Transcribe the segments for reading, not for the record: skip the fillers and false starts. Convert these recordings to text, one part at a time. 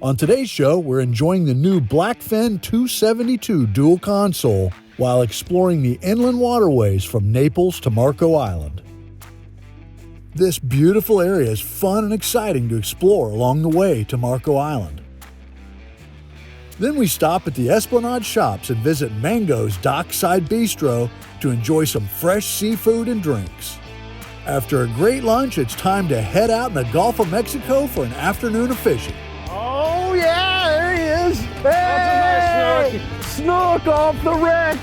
On today's show, we're enjoying the new Blackfin 272 dual console while exploring the inland waterways from Naples to Marco Island. This beautiful area is fun and exciting to explore along the way to Marco Island. Then we stop at the Esplanade Shops and visit Mango's Dockside Bistro to enjoy some fresh seafood and drinks. After a great lunch, it's time to head out in the Gulf of Mexico for an afternoon of fishing. Oh yeah, there he is. Hey! Snook off the wreck.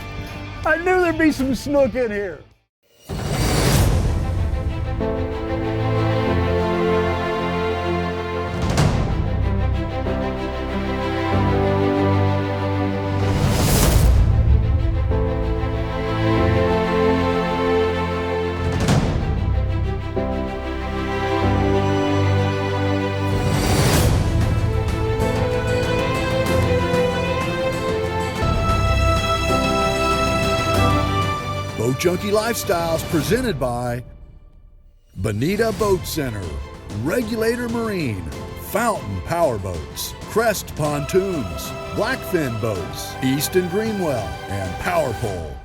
I knew there'd be some snook in here. Boat Junkie Lifestyle is presented by Bonita Boat Center, Regulator Marine, Fountain Power Boats, Crest Pontoons, Blackfin Boats, East and Greenwell, and Power Pole.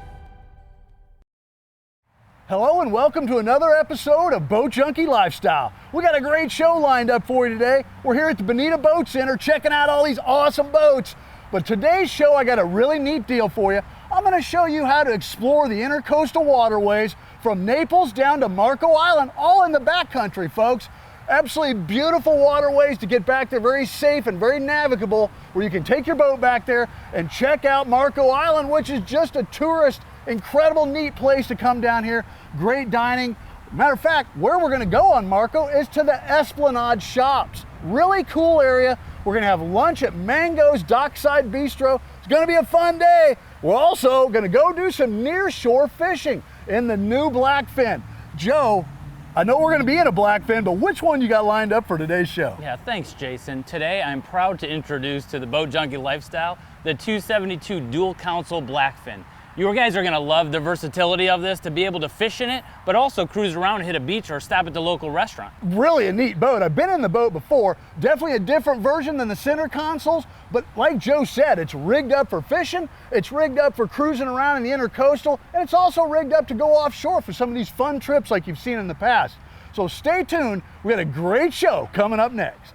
Hello and welcome to another episode of Boat Junkie Lifestyle. We got a great show lined up for you today. We're here at the Bonita Boat Center checking out all these awesome boats. But today's show, I got a really neat deal for you. I'm going to show you how to explore the intercoastal waterways from Naples down to Marco Island, all in the backcountry, folks. Absolutely beautiful waterways to get back there, very safe and very navigable, where you can take your boat back there and check out Marco Island, which is just a tourist, incredible, neat place to come down here. Great dining. Matter of fact, where we're going to go on Marco is to the Esplanade Shops. Really cool area. We're going to have lunch at Mango's Dockside Bistro. It's going to be a fun day. We're also going to go do some near-shore fishing in the new Blackfin. Joe, I know we're going to be in a Blackfin, but which one you got lined up for today's show? Yeah, thanks, Jason. Today, I'm proud to introduce to the Boat Junkie Lifestyle the 272 dual console Blackfin. You guys are going to love the versatility of this, to be able to fish in it, but also cruise around and hit a beach or stop at the local restaurant. Really a neat boat. I've been in the boat before. Definitely a different version than the center consoles, but like Joe said, it's rigged up for fishing, it's rigged up for cruising around in the intercoastal, and it's also rigged up to go offshore for some of these fun trips like you've seen in the past. So stay tuned. We got a great show coming up next.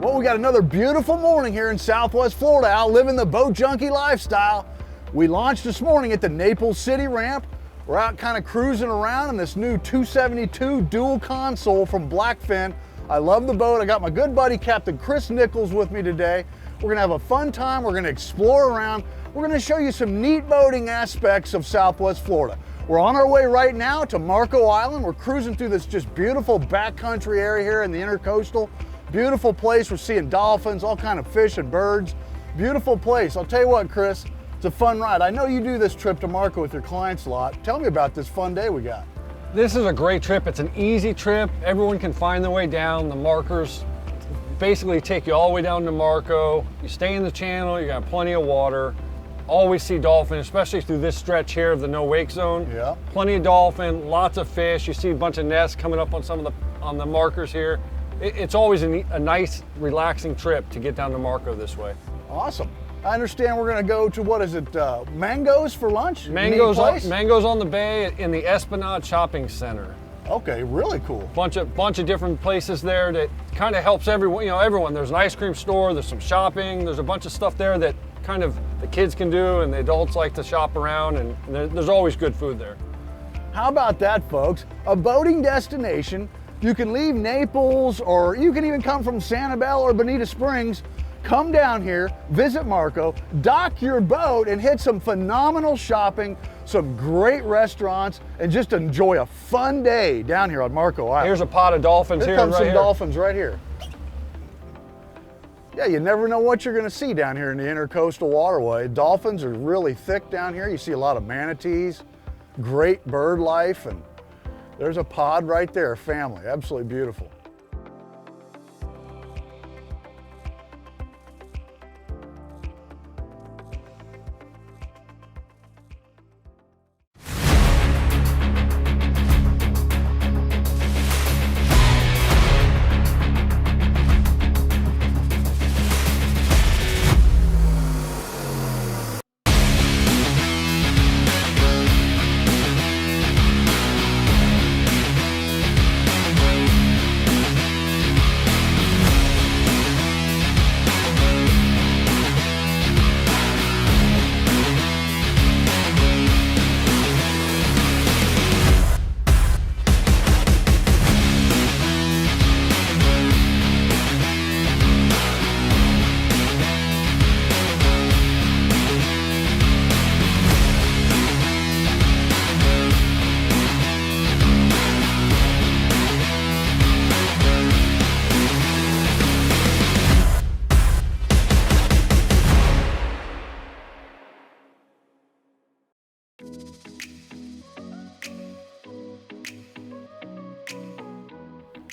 Well, we got another beautiful morning here in Southwest Florida, out living the Boat Junkie Lifestyle. We launched this morning at the Naples City Ramp. We're out kind of cruising around in this new 272 dual console from Blackfin. I love the boat. I got my good buddy, Captain Chris Nichols, with me today. We're gonna have a fun time. We're gonna explore around. We're gonna show you some neat boating aspects of Southwest Florida. We're on our way right now to Marco Island. We're cruising through this just beautiful backcountry area here in the intercoastal. Beautiful place. We're seeing dolphins, all kind of fish and birds. Beautiful place. I'll tell you what, Chris, it's a fun ride. I know you do this trip to Marco with your clients a lot. Tell me about this fun day we got. This is a great trip. It's an easy trip. Everyone can find their way down. The markers basically take you all the way down to Marco. You stay in the channel, you got plenty of water. Always see dolphin, especially through this stretch here of the no wake zone. Yeah. Plenty of dolphin, lots of fish. You see a bunch of nests coming up on some of the markers here. It's always a nice, relaxing trip to get down to Marco this way. Awesome. I understand we're going to go to, what is it, Mango's for lunch? Mango's on the bay in the Esplanade Shopping Center. Okay, really cool. Bunch of different places there that kind of helps everyone. You know, everyone. There's an ice cream store. There's some shopping. There's a bunch of stuff there that kind of the kids can do, and the adults like to shop around. And there's always good food there. How about that, folks? A boating destination. You can leave Naples, or you can even come from Sanibel or Bonita Springs. Come down here, visit Marco, dock your boat, and hit some phenomenal shopping, some great restaurants, and just enjoy a fun day down here on Marco Island. Here's a pod of dolphins here. Here comes some dolphins right here. Yeah, you never know what you're going to see down here in the intercoastal waterway. Dolphins are really thick down here. You see a lot of manatees, great bird life, and there's a pod right there, family. Absolutely beautiful.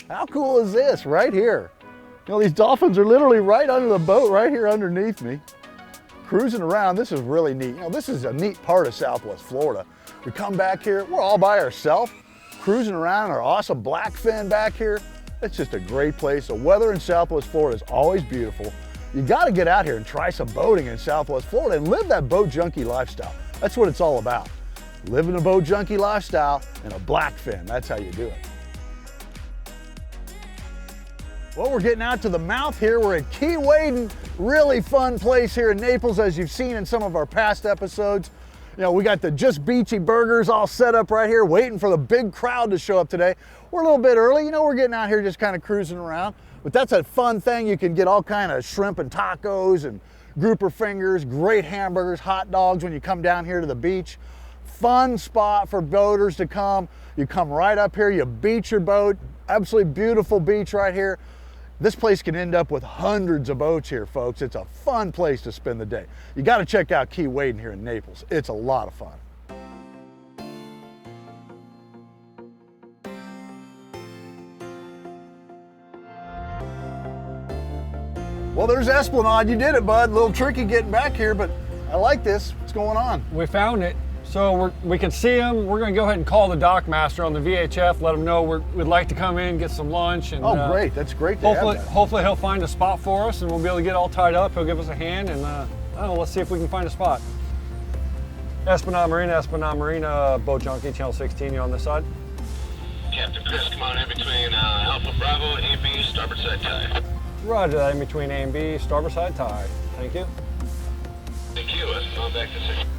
How cool is this right here? You know, these dolphins are literally right under the boat, right here underneath me. Cruising around, this is really neat. You know, this is a neat part of Southwest Florida. We come back here, we're all by ourselves, cruising around our awesome Blackfin back here. It's just a great place. The weather in Southwest Florida is always beautiful. You gotta get out here and try some boating in Southwest Florida and live that boat junkie lifestyle. That's what it's all about. Living a boat junkie lifestyle in a Blackfin, that's how you do it. Well, we're getting out to the mouth here. We're at Key Wading, really fun place here in Naples, as you've seen in some of our past episodes. You know, we got the Just Beachy burgers all set up right here, waiting for the big crowd to show up today. We're a little bit early, you know, we're getting out here just kind of cruising around, but that's a fun thing. You can get all kind of shrimp and tacos and grouper fingers, great hamburgers, hot dogs when you come down here to the beach. Fun spot for boaters to come. You come right up here, you beach your boat, absolutely beautiful beach right here. This place can end up with hundreds of boats here, folks. It's a fun place to spend the day. You got to check out Key Wading here in Naples. It's a lot of fun. Well, there's Esplanade. You did it, bud. A little tricky getting back here, but I like this. What's going on? We found it. So we can see him. We're going to go ahead and call the dock master on the VHF, let him know we'd like to come in, get some lunch. And, oh, great. That's great to have that. Hopefully he'll find a spot for us and we'll be able to get all tied up. He'll give us a hand and I don't know, let's see if we can find a spot. Esplanade Marina, Boat Junkie, Channel 16, you on this side? Captain Chris, come on in between Alpha Bravo, A and B, starboard side tie. Roger that, in between A and B, starboard side tie. Thank you. Thank you. Esplanade back to 6.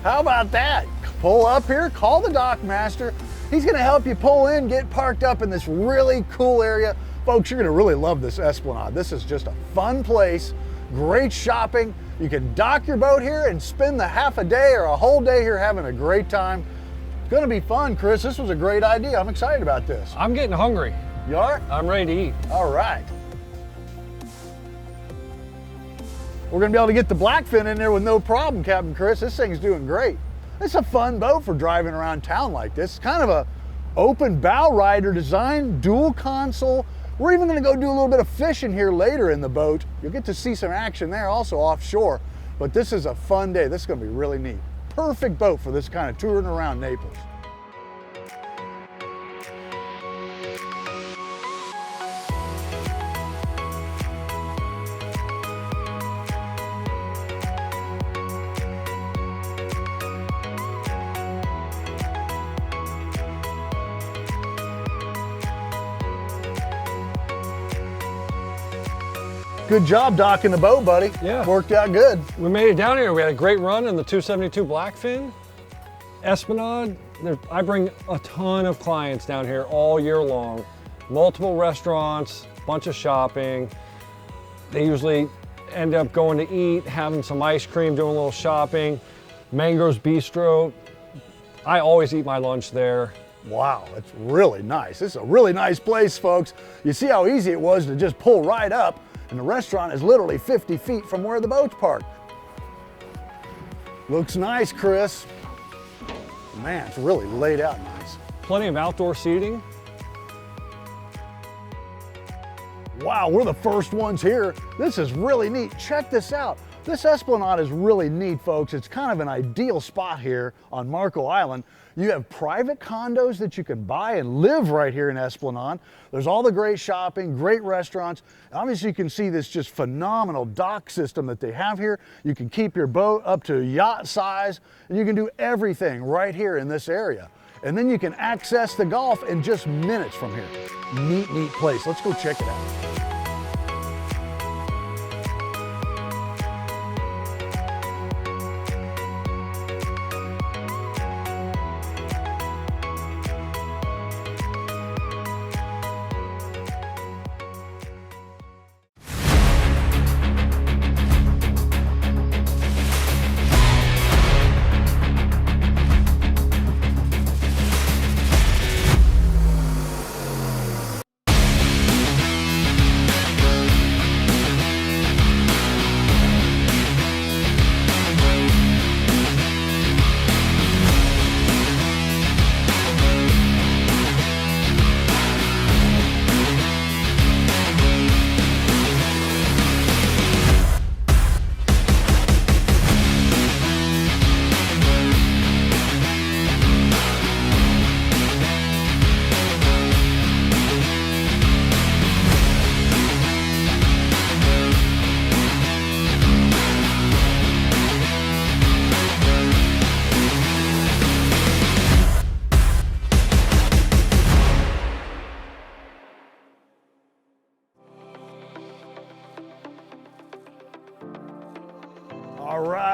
How about that? Pull up here, call the dock master. He's gonna help you pull in, get parked up in this really cool area. Folks, you're gonna really love this Esplanade. This is just a fun place, great shopping. You can dock your boat here and spend the half a day or a whole day here having a great time. It's gonna be fun, Chris. This was a great idea. I'm excited about this. I'm getting hungry. You are? I'm ready to eat. All right. We're gonna be able to get the Blackfin in there with no problem, Captain Chris. This thing's doing great. It's a fun boat for driving around town like this. It's kind of a open bow rider design, dual console. We're even gonna go do a little bit of fishing here later in the boat. You'll get to see some action there also offshore, but this is a fun day. This is gonna be really neat. Perfect boat for this kind of touring around Naples. Good job docking the boat, buddy. Yeah. Worked out good. We made it down here. We had a great run in the 272 Blackfin. Esplanade, I bring a ton of clients down here all year long. Multiple restaurants, bunch of shopping. They usually end up going to eat, having some ice cream, doing a little shopping. Mango's Bistro. I always eat my lunch there. Wow, it's really nice. This is a really nice place, folks. You see how easy it was to just pull right up, and the restaurant is literally 50 feet from where the boat's parked. Looks nice, Chris. Man, it's really laid out nice. Plenty of outdoor seating. Wow, we're the first ones here. This is really neat. Check this out. This Esplanade is really neat, folks. It's kind of an ideal spot here on Marco Island. You have private condos that you can buy and live right here in Esplanade. There's all the great shopping, great restaurants. Obviously, you can see this just phenomenal dock system that they have here. You can keep your boat up to yacht size, and you can do everything right here in this area. And then you can access the Gulf in just minutes from here. Neat, neat place. Let's go check it out.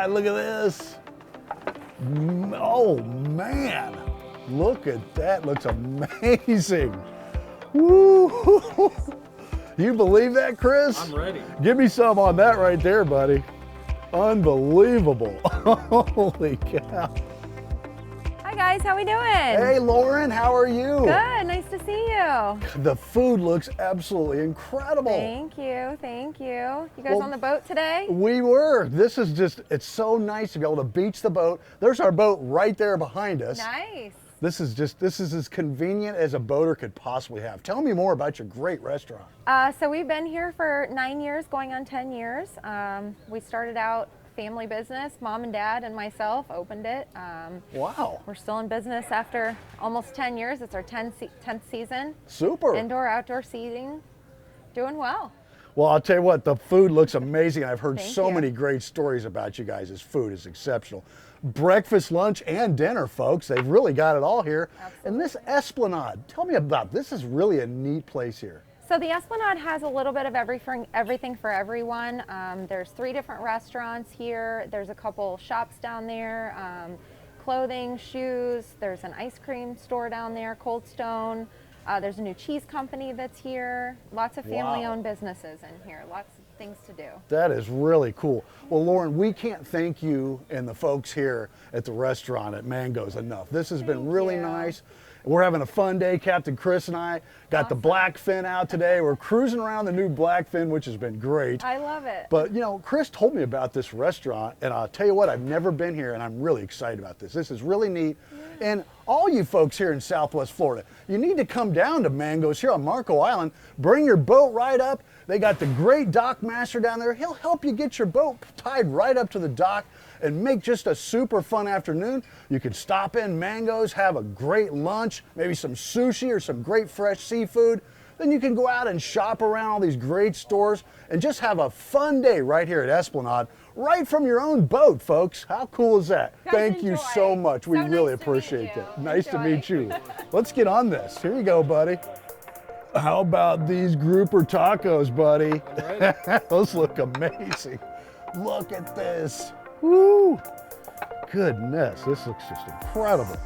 God, look at this. Oh man, look at that, looks amazing. Woo! You believe that, Chris? I'm ready. Give me some on that right there, buddy. Unbelievable. Holy cow. Hi guys, how we doing? Hey Lauren, how are you? Good, nice to see you. The food looks absolutely incredible. Thank you, thank you. You guys on the boat today? We were. This is just, it's so nice to be able to beach the boat. There's our boat right there behind us. Nice. This is as convenient as a boater could possibly have. Tell me more about your great restaurant. So we've been here for 9 years, going on 10 years. We started out family business. Mom and Dad and myself opened it. Wow. We're still in business after almost 10 years. It's our 10th season. Super. Indoor, outdoor seating, doing well. Well, I'll tell you what, the food looks amazing. I've heard Thank so you. many great stories about you guys. This food is exceptional. Breakfast, lunch, and dinner, folks. They've really got it all here. Absolutely. And this Esplanade, tell me about this. Is really a neat place here. So the Esplanade has a little bit of everything for everyone. There's 3 different restaurants here. There's a couple shops down there, clothing, shoes. There's an ice cream store down there, Cold Stone. There's a new cheese company that's here. Lots of family-owned businesses in here. Lots of things to do. That is really cool. Well, Lauren, we can't thank you and the folks here at the restaurant at Mango's enough. This has been really you. nice. We're having a fun day. Captain Chris and I got the Blackfin out today. We're cruising around the new Blackfin, which has been great. I love it. But you know, Chris told me about this restaurant, and I'll tell you what, I've never been here, and I'm really excited about this. This is really neat. And all you folks here in Southwest Florida, you need to come down to Mango's here on Marco Island. Bring your boat right up. They got the great dock master down there. He'll help you get your boat tied right up to the dock and make just a super fun afternoon. You can stop in Mango's, have a great lunch, maybe some sushi or some great fresh seafood. Then you can go out and shop around all these great stores and just have a fun day right here at Esplanade, right from your own boat, folks. How cool is that? Guys, Thank you enjoy. so much. We So really nice to appreciate meet you. it. Nice to Enjoy. meet you. Let's get on this. Here you go, buddy. How about these grouper tacos, buddy? Those look amazing. Look at this. Woo! Goodness, this looks just incredible.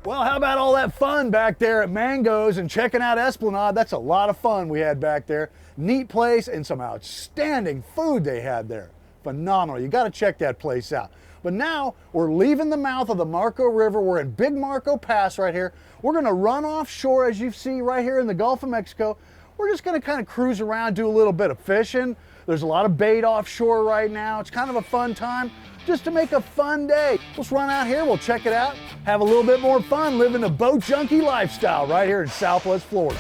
Well, how about all that fun back there at Mango's and checking out Esplanade? That's a lot of fun we had back there. Neat place and some outstanding food they had there. Phenomenal. You got to check that place out. But now we're leaving the mouth of the Marco River. We're in Big Marco Pass right here. We're going to run offshore, as you see right here in the Gulf of Mexico. We're just going to kind of cruise around, do a little bit of fishing. There's a lot of bait offshore right now. It's kind of a fun time just to make a fun day. Let's run out here, we'll check it out, have a little bit more fun living the Boat Junkie lifestyle right here in Southwest Florida.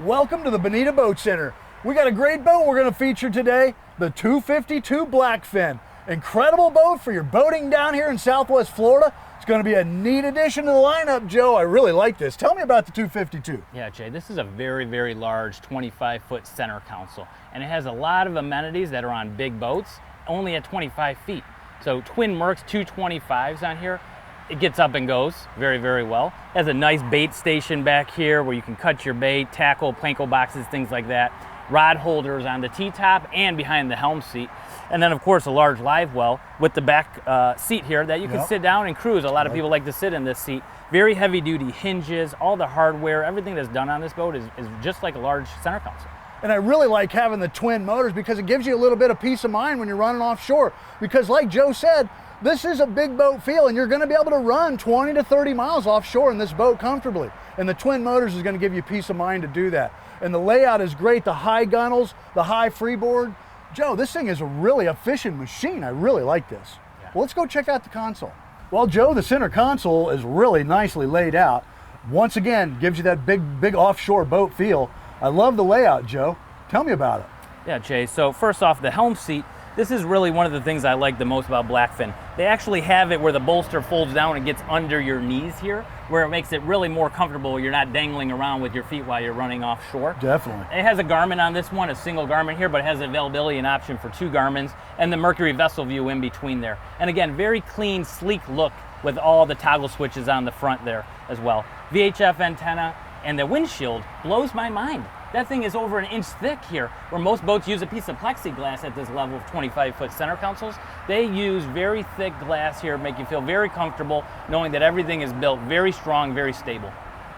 Welcome to the Bonita Boat Center. We got a great boat we're going to feature today, the 252 Blackfin. Incredible boat for your boating down here in Southwest Florida. It's going to be a neat addition to the lineup, Joe. I really like this. Tell me about the 252. Yeah, Jay, this is a very, very large 25-foot center console, and it has a lot of amenities that are on big boats, only at 25 feet. So twin Mercs 225s on here. It gets up and goes very, very well. It has a nice bait station back here where you can cut your bait, tackle, planko boxes, things like that. Rod holders on the T-top and behind the helm seat. And then, of course, a large live well with the back seat here that you can sit down and cruise. A lot of people like to sit in this seat. Very heavy-duty hinges, all the hardware, everything that's done on this boat is just like a large center console. And I really like having the twin motors because it gives you a little bit of peace of mind when you're running offshore. Because like Joe said, this is a big boat feel, and you're going to be able to run 20 to 30 miles offshore in this boat comfortably. And the twin motors is going to give you peace of mind to do that. And the layout is great, the high gunnels, the high freeboard. Joe, this thing is a really efficient machine. I really like this. Yeah. Well, let's go check out the console. Well, Joe, the center console is really nicely laid out. Once again, gives you that big offshore boat feel. I love the layout, Joe. Tell me about it. Yeah, Jay, so first off, the helm seat. This is really one of the things I like the most about Blackfin. They actually have it where the bolster folds down and gets under your knees here, where it makes it really more comfortable. You're not dangling around with your feet while you're running offshore. Definitely. It has a Garmin on this one, a single Garmin here, but it has availability and option for 2 Garmins and the Mercury Vessel View in between there. And again, very clean, sleek look with all the toggle switches on the front there as well. VHF antenna, and the windshield blows my mind. That thing is over 1 inch thick here, where most boats use a piece of plexiglass at this level of 25-foot center consoles. They use very thick glass here, make you feel very comfortable knowing that everything is built very strong, very stable.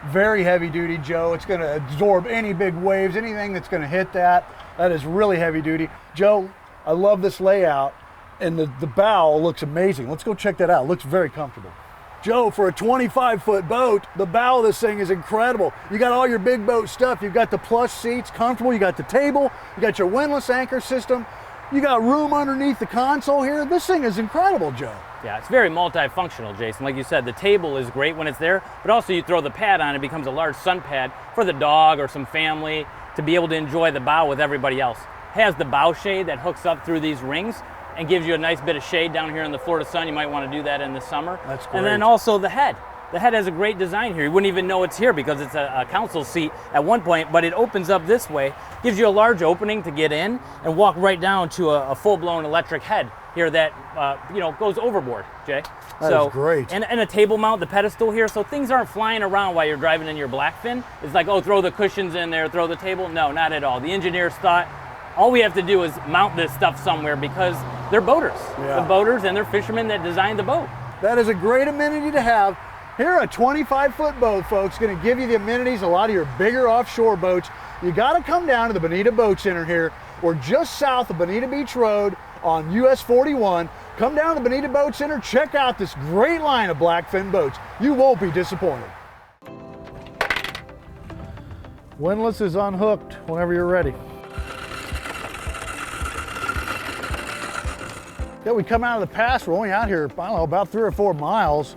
Very heavy duty, Joe. It's going to absorb any big waves, anything that's going to hit that. That is really heavy duty. Joe, I love this layout, and the bow looks amazing. Let's go check that out. It looks very comfortable. Joe, for a 25-foot boat, the bow of this thing is incredible. You got all your big boat stuff. You've got the plush seats, comfortable. You got the table. You got your windlass anchor system. You got room underneath the console here. This thing is incredible, Joe. Yeah, it's very multifunctional, Jason. Like you said, the table is great when it's there, but also you throw the pad on, it becomes a large sun pad for the dog or some family to be able to enjoy the bow with everybody else. It has the bow shade that hooks up through these rings and gives you a nice bit of shade down here in the Florida sun. You might want to do that in the summer. That's great. And then also the head. The head has a great design here. You wouldn't even know it's here because it's a console seat at one point, but it opens up this way, gives you a large opening to get in and walk right down to a full-blown electric head here that goes overboard, Jay. That is great. And a table mount, the pedestal here, so things aren't flying around while you're driving in your Blackfin. It's like, oh, throw the cushions in there, throw the table. No, not at all. The engineers thought, all we have to do is mount this stuff somewhere because they're boaters. Yeah. The boaters and they're fishermen that designed the boat. That is a great amenity to have. Here, a 25-foot boat, folks, going to give you the amenities, a lot of your bigger offshore boats. You got to come down to the Bonita Boat Center here. We're just south of Bonita Beach Road on US 41. Come down to the Bonita Boat Center, check out this great line of Blackfin boats. You won't be disappointed. Windlass is unhooked whenever you're ready. Yeah, we come out of the pass, we're only out here, I don't know, about 3 or 4 miles,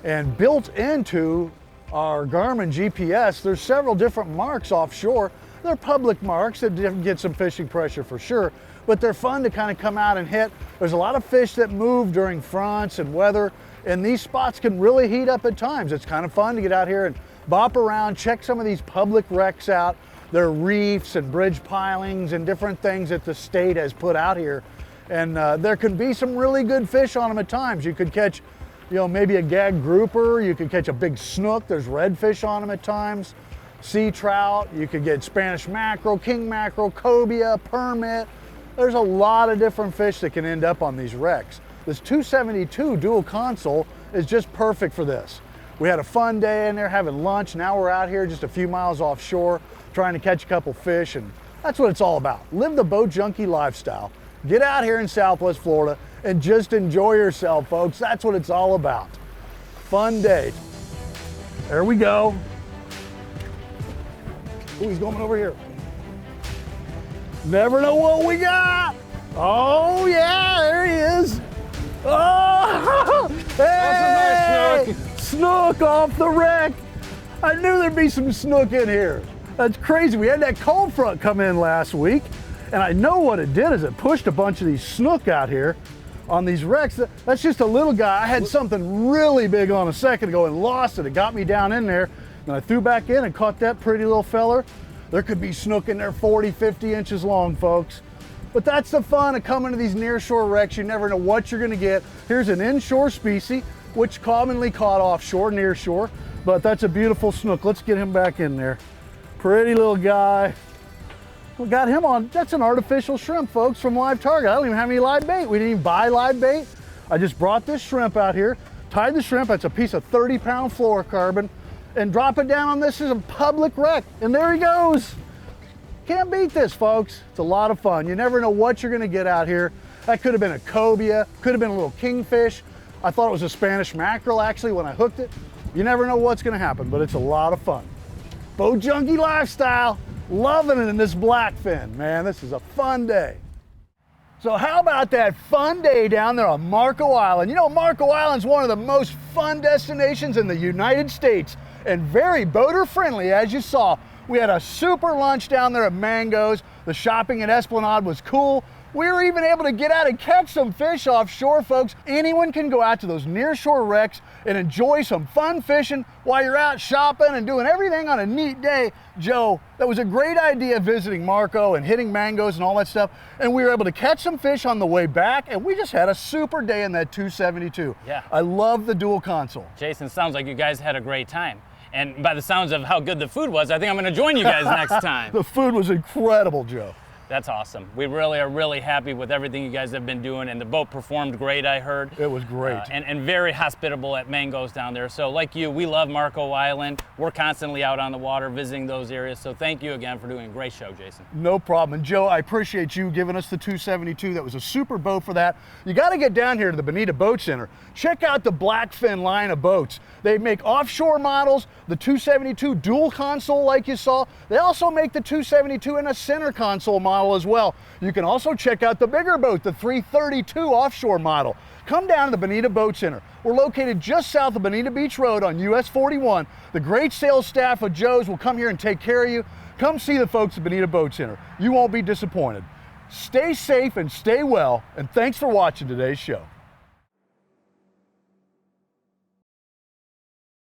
and built into our Garmin GPS, there's several different marks offshore. They're public marks that get some fishing pressure for sure, but they're fun to kind of come out and hit. There's a lot of fish that move during fronts and weather, and these spots can really heat up at times. It's kind of fun to get out here and bop around, check some of these public wrecks out. There are reefs and bridge pilings and different things that the state has put out here. And there can be some really good fish on them at times. You could catch, maybe a gag grouper. You could catch a big snook. There's redfish on them at times. Sea trout. You could get Spanish mackerel, king mackerel, cobia, permit. There's a lot of different fish that can end up on these wrecks. This 272 dual console is just perfect for this. We had a fun day in there having lunch. Now we're out here just a few miles offshore trying to catch a couple fish, and that's what it's all about. Live the Boat Junkie lifestyle. Get out here in Southwest Florida and just enjoy yourself, folks. That's what it's all about. Fun day. There we go. Oh, he's going over here. Never know what we got. Oh, yeah, there he is. Oh, hey! That's a nice snook off the wreck. I knew there'd be some snook in here. That's crazy. We had that cold front come in last week, and I know what it did is it pushed a bunch of these snook out here. on these wrecks. That's just a little guy. I had something really big on a second ago and lost it. It got me down in there. And I threw back in and caught that pretty little feller. There could be snook in there 40, 50 inches long, folks. But that's the fun of coming to these nearshore wrecks. You never know what you're gonna get. Here's an inshore species, which commonly caught offshore, nearshore, but that's a beautiful snook. Let's get him back in there. Pretty little guy. We got him on, that's an artificial shrimp, folks, from Live Target. I don't even have any live bait. We didn't even buy live bait. I just brought this shrimp out here, tied the shrimp, that's a piece of 30-pound fluorocarbon, and drop it down on this as a public wreck. And there he goes. Can't beat this, folks. It's a lot of fun. You never know what you're gonna get out here. That could have been a cobia, could have been a little kingfish. I thought it was a Spanish mackerel, actually, when I hooked it. You never know what's gonna happen, but it's a lot of fun. Boat Junkie Lifestyle. Loving it in this Blackfin, man. This is a fun day. So how about that fun day down there on Marco Island? You know, Marco Island's one of the most fun destinations in the United States and very boater friendly, as you saw. We had a super lunch down there at Mango's. The shopping at Esplanade was cool. We were even able to get out and catch some fish offshore, folks. Anyone can go out to those nearshore wrecks and enjoy some fun fishing while you're out shopping and doing everything on a neat day. Joe, that was a great idea, visiting Marco and hitting Mango's and all that stuff. And we were able to catch some fish on the way back, and we just had a super day in that 272. Yeah. I love the dual console. Jason, sounds like you guys had a great time. And by the sounds of how good the food was, I think I'm gonna join you guys next time. The food was incredible, Joe. That's awesome. We really are really happy with everything you guys have been doing, and the boat performed great, I heard. It was great. And very hospitable at Mango's down there. So like you, we love Marco Island. We're constantly out on the water visiting those areas. So thank you again for doing a great show, Jason. No problem. And Joe, I appreciate you giving us the 272. That was a super boat for that. You got to get down here to the Bonita Boat Center. Check out the Blackfin line of boats. They make offshore models, the 272 dual console like you saw. They also make the 272 in a center console model as well. You can also check out the bigger boat, the 332 offshore model. Come down to the Bonita Boat Center. We're located just south of Bonita Beach Road on US 41. The great sales staff of Joe's will come here and take care of you. Come see the folks at Bonita Boat Center. You won't be disappointed. Stay safe and stay well, and thanks for watching today's show.